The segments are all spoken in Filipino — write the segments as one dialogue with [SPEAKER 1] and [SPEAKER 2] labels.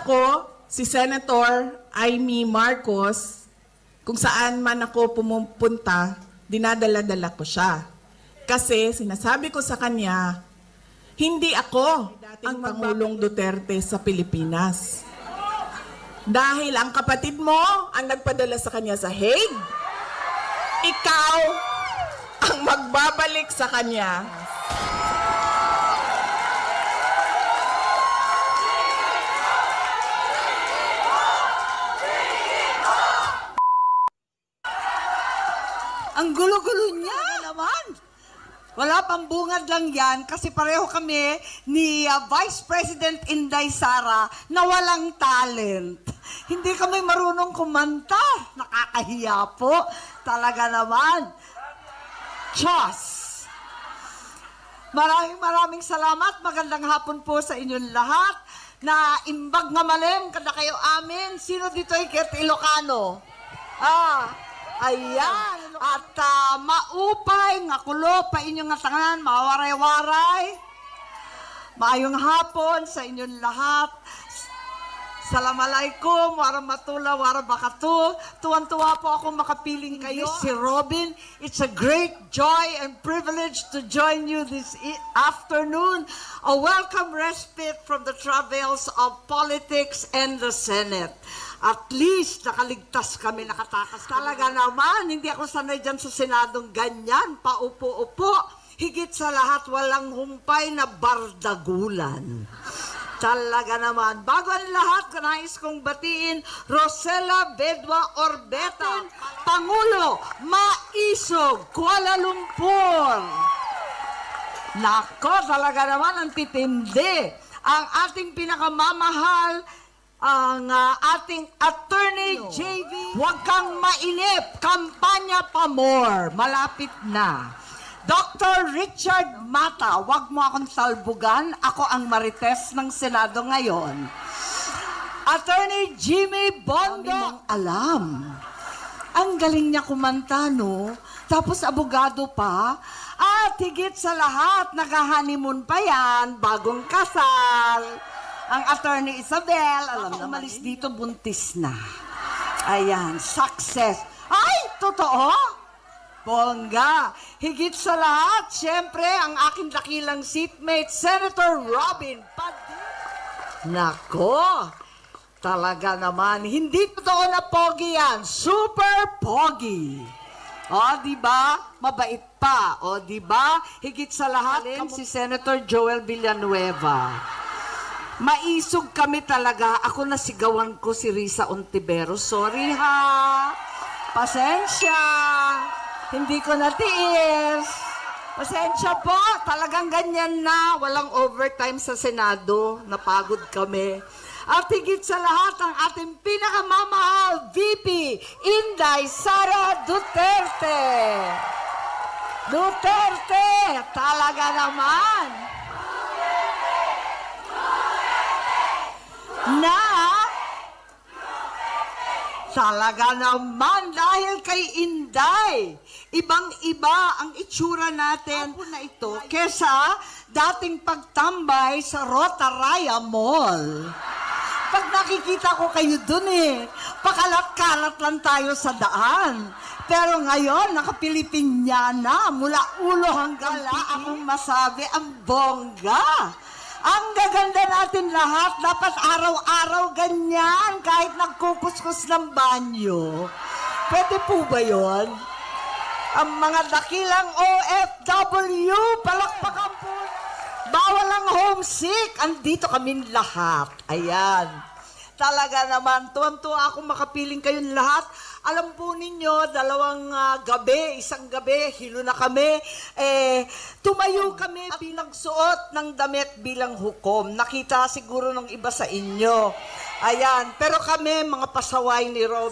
[SPEAKER 1] ako, si Senator Amy Marcos, kung saan man ako pumupunta, dinadala-dala ko siya. Kasi sinasabi ko sa kanya, hindi ako ang Pangulong Duterte sa Pilipinas. Dahil ang kapatid mo ang nagpadala sa kanya sa Hague, ikaw ang magbabalik sa kanya.
[SPEAKER 2] Ang gulo-gulo niya naman. Wala pang bungad lang yan kasi pareho kami ni Vice President Inday Sara na walang talent. Hindi kami marunong kumanta. Nakakahiya po. Talaga naman. Diyos. Maraming salamat. Magandang hapon po sa inyong lahat. Na imbag nga malim kada kayo amin. Sino dito ay Ket Ilocano? Ayan. At maupay, nga kulo, pa inyong nga tanganan, mawaray-waray. Maayong hapon sa inyong lahat. Assalamualaikum, waramatullah, warabakatuh. Tuwan-tuwa po ako makapiling kayo. Si Robin, it's a great joy and privilege to join you this afternoon. A welcome respite from the travails of politics and the Senate. At least, nakaligtas kami, nakatakas. Talaga naman, hindi ako sanay dyan sa Senadong ganyan, paupo-upo. Higit sa lahat, walang humpay na bardagulan. Talaga naman. Bago ang lahat, nais kong batiin, Rosella Bedwa Orbeta, Pangulo, Maisog, Kuala Lumpur. Nako, talaga naman, ang titindi. Ang ating pinakamamahal, ang ating attorney JV, huwag kang mainip, kampanya pa more, malapit na. Dr. Richard Mata, huwag mo akong salbugan, ako ang marites ng Senado ngayon. Attorney Jimmy Bondo, alam. Ang galing niya kumanta, no? Tapos abogado pa. At higit sa lahat, nag-honeymoon pa yan, bagong kasal. Ang Attorney Isabel, alam na, umalis dito, buntis na. Ayan, success. Ay, totoo? Bongga. Higit sa lahat, siyempre, ang aking dakilang seatmate, Senator Robin Padilla. Nako, talaga naman, hindi totoo na pogi yan. Super pogi. O, diba? Mabait pa. O, diba? Higit sa lahat, si Senator Joel Villanueva. Maisog kami talaga. Ako nasigawan ko si Risa Ontiveros. Sorry ha. Pasensya. Hindi ko natiis. Pasensya po. Talagang ganyan na. Walang overtime sa Senado. Napagod kami. At higit sa lahat, ang ating pinakamamahal VP, Inday Sara Duterte. Duterte. Talaga naman. Na talaga naman dahil kay Inday, ibang-iba ang itsura natin na ito kesa dating pagtambay sa Rotaraya Mall. Pag nakikita ko kayo dun pakalat-kalat lang tayo sa daan. Pero ngayon, nakapilipinyana, mula ulo hanggang akong masabi, ang bongga. Ang gaganda natin lahat, dapat araw-araw ganyan, kahit nagkukuskus ng banyo. Pwede po ba yun? Ang mga dakilang OFW, palakpakan po. Bawal ang homesick, andito kaming lahat. Ayan. Talaga naman, tuwan-tuwa akong makapiling kayong lahat. Alam po ninyo, isang gabi, hilo na kami, tumayo kami bilang suot ng damit bilang hukom. Nakita siguro ng iba sa inyo. Ayan, pero kami, mga pasaway ni Rob.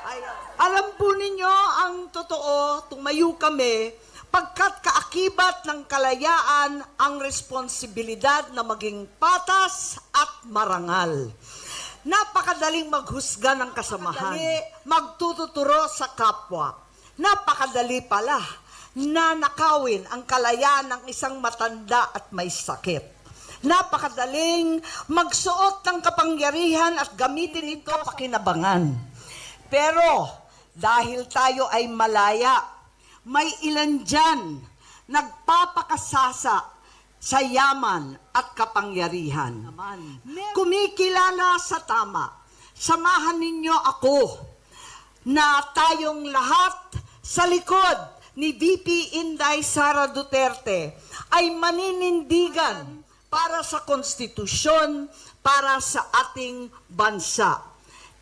[SPEAKER 2] Ayan. Alam po ninyo, ang totoo, tumayo kami, pagkat kaakibat ng kalayaan ang responsibilidad na maging patas at marangal. Napakadaling maghusga ng kasamahan. Magtututuro sa kapwa. Napakadali pala na nakawin ang kalayaan ng isang matanda at may sakit. Napakadaling magsuot ng kapangyarihan at gamitin ito pakinabangan. Pero dahil tayo ay malaya, may ilan dyan nagpapakasasa sa yaman at kapangyarihan. Kumikilala sa tama. Samahan ninyo ako na tayong lahat sa likod ni VP Inday Sara Duterte ay maninindigan para sa konstitusyon, para sa ating bansa.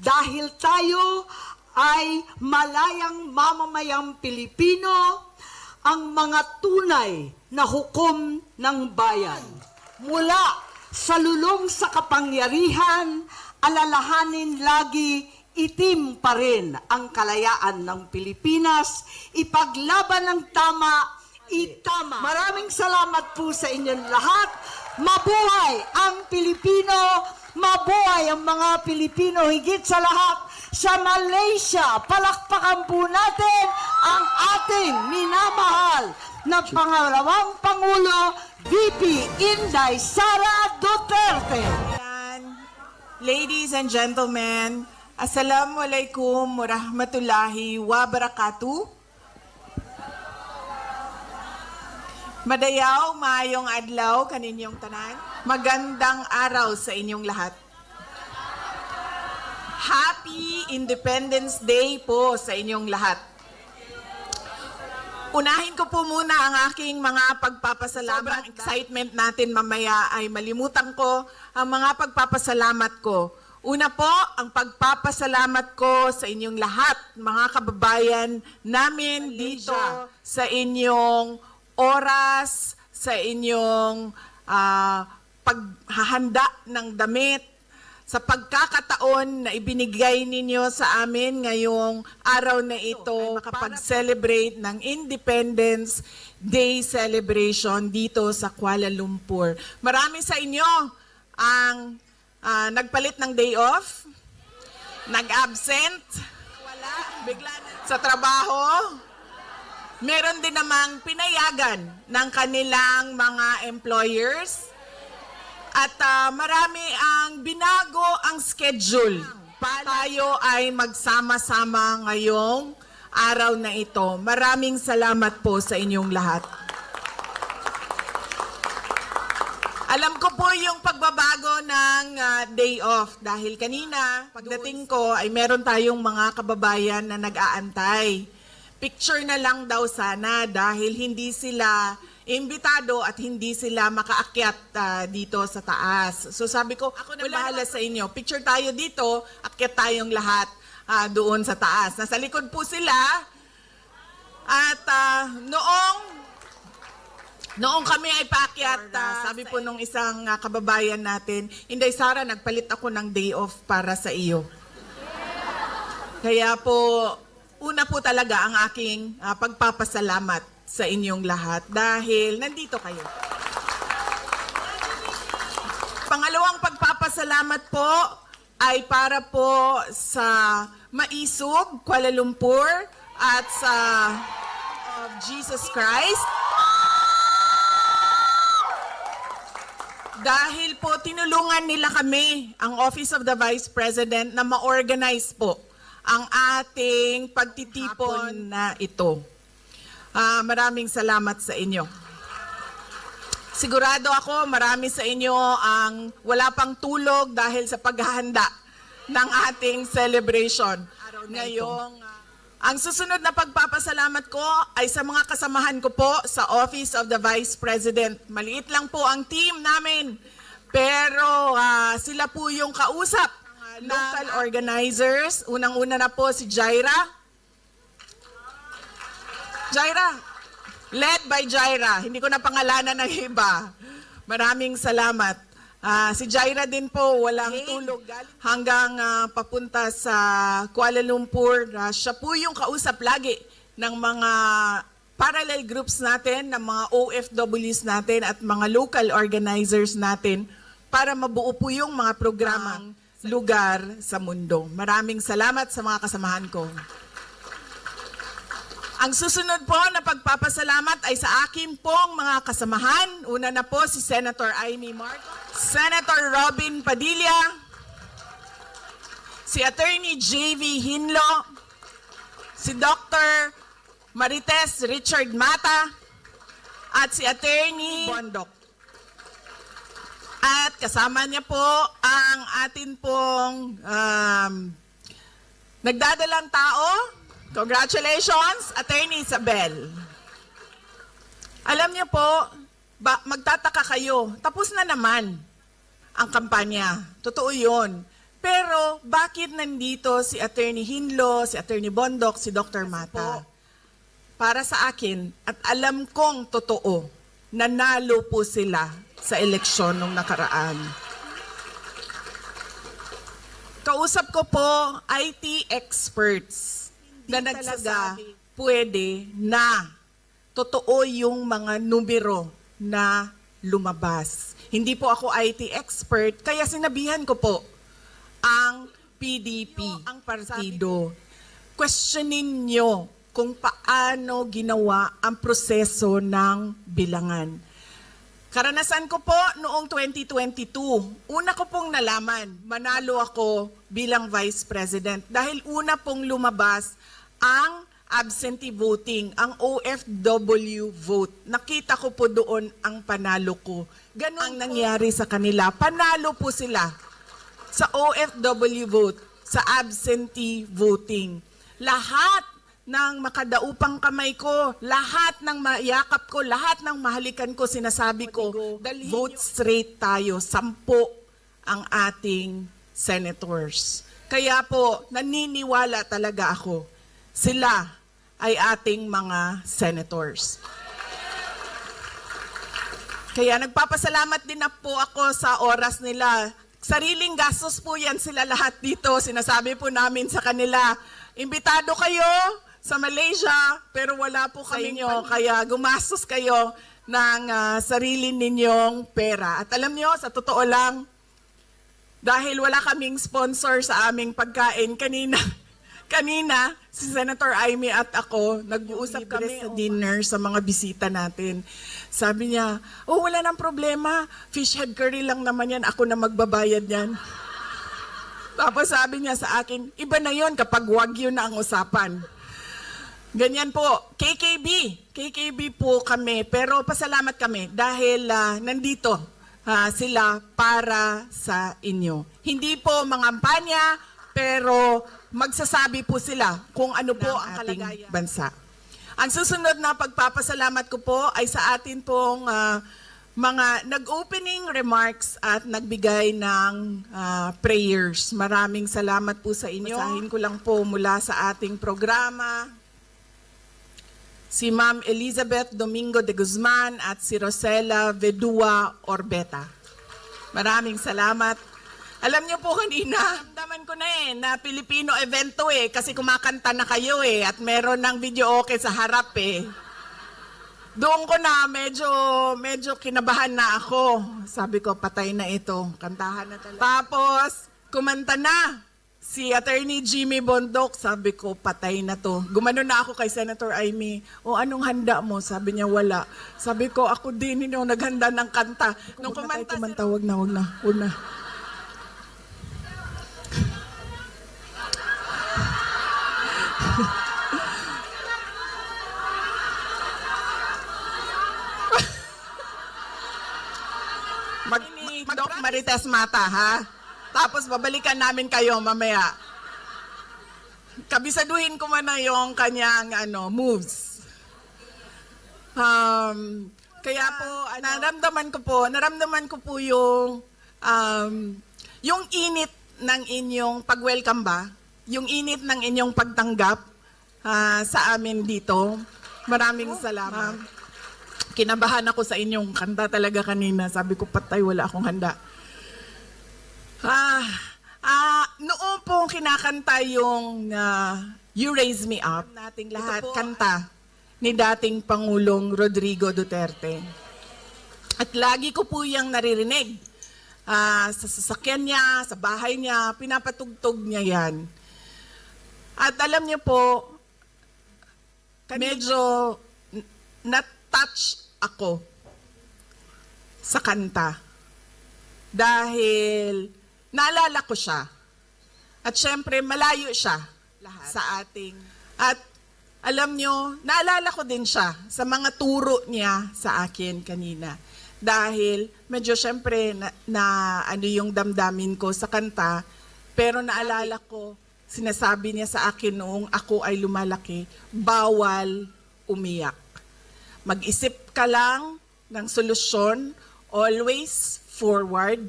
[SPEAKER 2] Dahil tayo ay malayang mamamayang Pilipino, ang mga tunay na hukom ng bayan. Mula sa lulong sa kapangyarihan, alalahanin lagi itim pa rin ang kalayaan ng Pilipinas, ipaglaban ng tama, itama. Maraming salamat po sa inyong lahat. Mabuhay ang Pilipino, mabuhay ang mga Pilipino, higit sa lahat sa Malaysia. Palakpakan po natin ang ating minamahal na pangalawang Pangulo, VP Inday Sara Duterte.
[SPEAKER 1] Ladies and gentlemen, Assalamualaikum warahmatullahi wabarakatuh. Madayaw, maayong adlaw kaninyong tanan. Magandang araw sa inyong lahat. Happy Independence Day po sa inyong lahat. Unahin ko po muna ang aking mga pagpapasalamat. Sobrang excitement natin mamaya ay malimutan ko ang mga pagpapasalamat ko. Una po, ang pagpapasalamat ko sa inyong lahat, mga kababayan namin dito, sa inyong oras, sa inyong paghahanda ng damit, sa pagkakataon na ibinigay ninyo sa amin ngayong araw na ito, makapag-celebrate ng Independence Day celebration dito sa Kuala Lumpur. Marami sa inyo ang nagpalit ng day off, nag-absent, wala, bigla sa trabaho. Meron din namang pinayagan ng kanilang mga employers. At marami ang binago ang schedule. Tayo ay magsama-sama ngayong araw na ito. Maraming salamat po sa inyong lahat. Alam ko po yung pagbabago ng day off dahil kanina pagdating ko ay meron tayong mga kababayan na nag-aantay. Picture na lang daw sana dahil hindi sila imbitado at hindi sila makaakyat dito sa taas. So sabi ko, ako na bahala sa inyo. Picture tayo dito, akyat tayong lahat doon sa taas. Nasa likod po sila at noong kami ay paakyat, sabi po nung isang kababayan natin, Inday Sara, nagpalit ako ng day off para sa iyo. Kaya po, una po talaga ang aking pagpapasalamat sa inyong lahat dahil nandito kayo. Pangalawang pagpapasalamat po ay para po sa Maisog, Kuala Lumpur at sa Jesus Christ. Dahil po tinulungan nila kami, ang Office of the Vice President, na ma-organize po ang ating pagtitipon na ito. Maraming salamat sa inyo. Sigurado ako marami sa inyo ang wala pang tulog dahil sa paghahanda ng ating celebration. Ngayong, ang susunod na pagpapasalamat ko ay sa mga kasamahan ko po sa Office of the Vice President. Maliit lang po ang team namin, pero sila po yung kausap. Local organizers, unang-una na po si Jaira. Jaira, led by Jaira. Hindi ko na pangalanan ng iba. Maraming salamat. Si Jaira din po, walang tulog hanggang papunta sa Kuala Lumpur. Siya po yung kausap lagi ng mga parallel groups natin, ng mga OFWs natin at mga local organizers natin para mabuo po yung mga programang lugar sa mundo. Maraming salamat sa mga kasamahan ko. Ang susunod po na pagpapasalamat ay sa akin pong mga kasamahan. Una na po si Senator Amy Marcos, Senator Robin Padilla, si Attorney J.V. Hinlo, si Dr. Marites Richard Mata, at si Attorney Bondok. At kasama niya po ang atin pong nagdadalang tao. Congratulations, Attorney Isabel. Alam niyo po, magtataka kayo, tapos na naman ang kampanya. Totoo yun. Pero bakit nandito si Attorney Hinlo, si Attorney Bondok, si Dr. Mata? Para sa akin, at alam kong totoo, nanalo po sila sa eleksyon nung nakaraan. Kausap ko po IT experts na nagsasabi pwede na totoo yung mga numero na lumabas. Hindi po ako IT expert, kaya sinabihan ko po ang PDP, ang partido. Questionin nyo kung paano ginawa ang proseso ng bilangan. Karanasan ko po noong 2022, una ko pong nalaman, manalo ako bilang Vice President dahil una pong lumabas ang absentee voting, ang OFW vote. Nakita ko po doon ang panalo ko. Ganon ang nangyari sa kanila. Panalo po sila sa OFW vote, sa absentee voting. Lahat ng makadaupang kamay ko, lahat ng mayakap ko, lahat ng mahalikan ko, sinasabi ko, vote straight tayo, 10 ang ating senators. Kaya po, naniniwala talaga ako, sila ay ating mga senators. Kaya nagpapasalamat din na po ako sa oras nila. Sariling gastos po yan sila lahat dito. Sinasabi po namin sa kanila, imbitado kayo sa Malaysia, pero wala po kami nyo. Kaya gumastos kayo ng sarili ninyong pera. At alam nyo, sa totoo lang, dahil wala kaming sponsor sa aming pagkain, kanina si Senator Amy at ako, nag-uusap kami sa dinner sa mga bisita natin. Sabi niya, oh wala nang problema, fish head curry lang naman yan, ako na magbabayad yan. Tapos sabi niya sa akin, iba na yon kapag wagyu na ang usapan. Ganyan po, KKB po kami, pero pasalamat kami dahil nandito sila para sa inyo. Hindi po mangampanya, pero magsasabi po sila kung ano po ang ating bansa. Ang susunod na pagpapasalamat ko po ay sa atin pong mga nag-opening remarks at nagbigay ng prayers. Maraming salamat po sa inyo. Basahin ko lang po mula sa ating programa. Si Ma'am Elizabeth Domingo de Guzman at si Rosela Vedua Orbeta. Maraming salamat. Alam niyo po kanina, damdaman ko na na Filipino event to kasi kumakanta na kayo at meron ng video okay sa harap Doon ko na medyo kinabahan na ako. Sabi ko, patay na ito. Kantahan na talaga. Tapos, kumanta na si Attorney Jimmy Bondok. Sabi ko, patay na to. Gumano na ako kay Senator Amy. O anong handa mo? Sabi niya, wala. Sabi ko, ako din yung naghanda ng kanta. Nung kumanta, wag na. Doc Marites Mata, ha? Tapos babalikan namin kayo mamaya. Kabisaduhin ko man na yung kanyang moves. Kaya po, naramdaman ko po yung init ng inyong pag-welcome ba? Yung init ng inyong pagtanggap sa amin dito. Maraming salamat. Kinabahan ako sa inyong kanta talaga kanina. Sabi ko, patay, wala akong handa. Noong pong kinakanta yung You Raise Me Up, nating lahat kanta ni dating Pangulong Rodrigo Duterte. At lagi ko po yung naririnig. Sa sasakyan niya, sa bahay niya, pinapatugtog niya yan. At alam niyo po, medyo na-touch ako sa kanta. Dahil naalala ko siya. At syempre, malayo siya sa ating. At alam nyo, naalala ko din siya sa mga turo niya sa akin kanina. Dahil medyo syempre ano yung damdamin ko sa kanta. Pero naalala ko, sinasabi niya sa akin noong ako ay lumalaki, bawal umiyak. Mag-isip ka lang ng solusyon, always forward,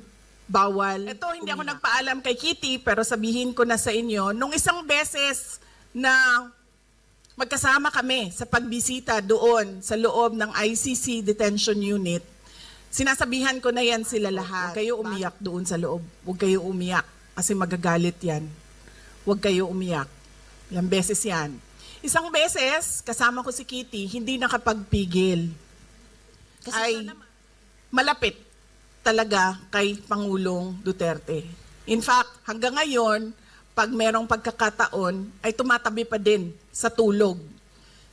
[SPEAKER 1] bawal. Ito, hindi ako nagpaalam kay Kitty, pero sabihin ko na sa inyo, nung isang beses na magkasama kami sa pagbisita doon sa loob ng ICC Detention Unit, sinasabihan ko na yan sila lahat. Huwag kayo umiyak doon sa loob. Huwag kayo umiyak kasi magagalit yan. Huwag kayo umiyak. Yan beses yan. Isang beses, kasama ko si Kitty, hindi nakapagpigil. Ay malapit talaga kay Pangulong Duterte. In fact, hanggang ngayon, pag merong pagkakataon, ay tumatabi pa din sa tulog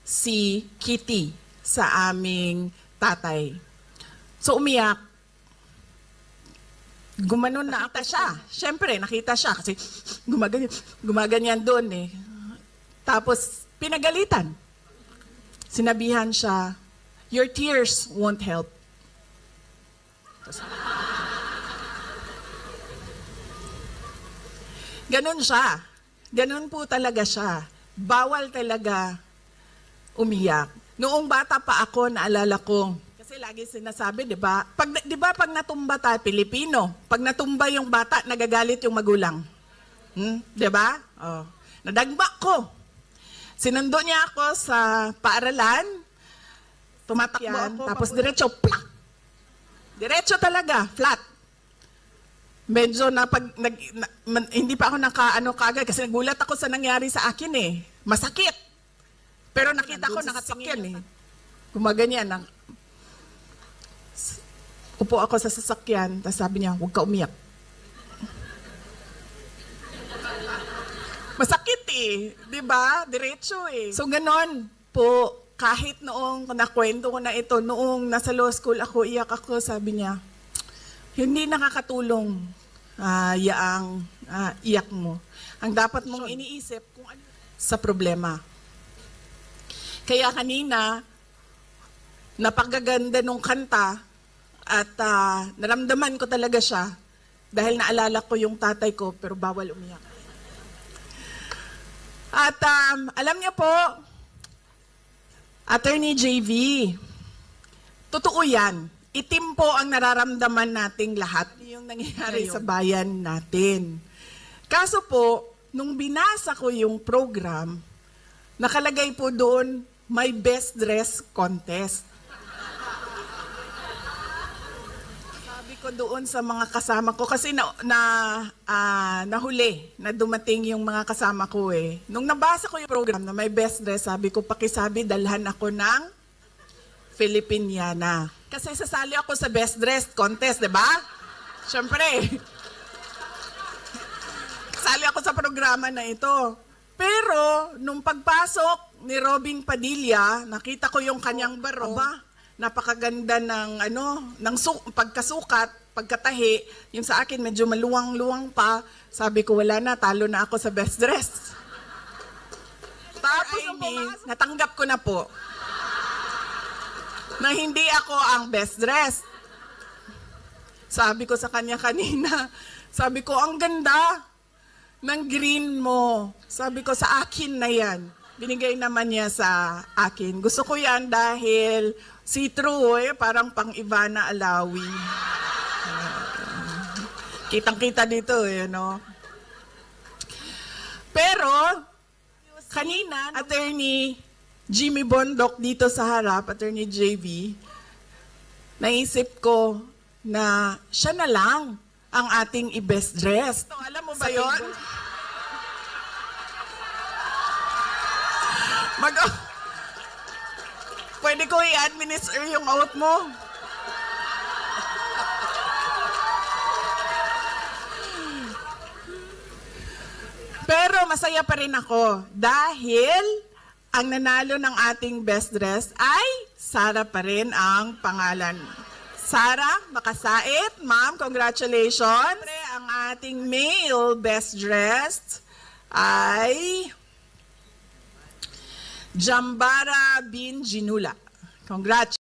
[SPEAKER 1] si Kitty sa aming tatay. So umiyak. Gumanon na ako siya. Siyempre, nakita siya kasi gumaganyan doon eh. Tapos, pinagalitan. Sinabihan siya, your tears won't help. Ganon siya. Ganon po talaga siya. Bawal talaga umiyak. Noong bata pa ako, naalala ko, kasi lagi sinasabi, di ba? Pag natumba tayo, Pilipino, pag natumba yung bata, nagagalit yung magulang. Di ba? Oh. Nadagba ko. Sinundo niya ako sa paaralan, tumatakbo ako, tapos diretso, plak! Diretso talaga, flat. Medyo hindi pa ako kagad kasi nagulat ako sa nangyari sa akin eh. Masakit. Pero nakita ko nakasakyan eh. Gumaganyan. Upo ako sa sasakyan, tapos sabi niya, huwag ka umiyak. Masakit eh, di ba? Diretso eh. So ganon po, kahit noong nakwento ko na ito, noong nasa law school ako, iyak ako, sabi niya, hindi nakakatulong iyak mo. Ang dapat mong iniisip kung ano sa problema. Kaya kanina, napagaganda nung kanta at naramdaman ko talaga siya dahil naalala ko yung tatay ko pero bawal umiyak. At alam niyo po, Attorney JV, totoo yan. Itim po ang nararamdaman nating lahat yung nangyayari sa bayan natin. Kaso po, nung binasa ko yung program, nakalagay po doon, may best dress contest. Sabi ko doon sa mga kasama ko, kasi nahuli na dumating yung mga kasama ko eh. Nung nabasa ko yung program na may best dress, sabi ko, pakisabi, dalhan ako ng Filipiniana. Kasi sasali ako sa best dress contest, di ba? Siyempre. Sali ako sa programa na ito. Pero, nung pagpasok ni Robin Padilla, nakita ko yung kanyang baro. Aba, napakaganda ng pagkasukat, pagkatahi. Yung sa akin, medyo maluwang-luwang pa. Sabi ko, wala na, talo na ako sa best dress. Tapos, natanggap ko na po na hindi ako ang best dress. Sabi ko sa kanya kanina, sabi ko, ang ganda ng green mo. Sabi ko, sa akin na yan. Binigay naman niya sa akin. Gusto ko yan dahil see-through parang pang Ivana Alawi. Kitang-kita dito no? Pero, kanina, Attorney Jimmy Bondoc dito sa harap, Attorney JV, naisip ko na siya na lang ang ating i-best dress. So, alam mo ba yun? Pwede ko i-administer yung out mo. Pero masaya pa rin ako dahil ang nanalo ng ating best dress ay Sara pa rin ang pangalan. Sara Makasait, ma'am, congratulations. Siyempre, ang ating male best dressed ay Jambara bin Jinula. Congrats.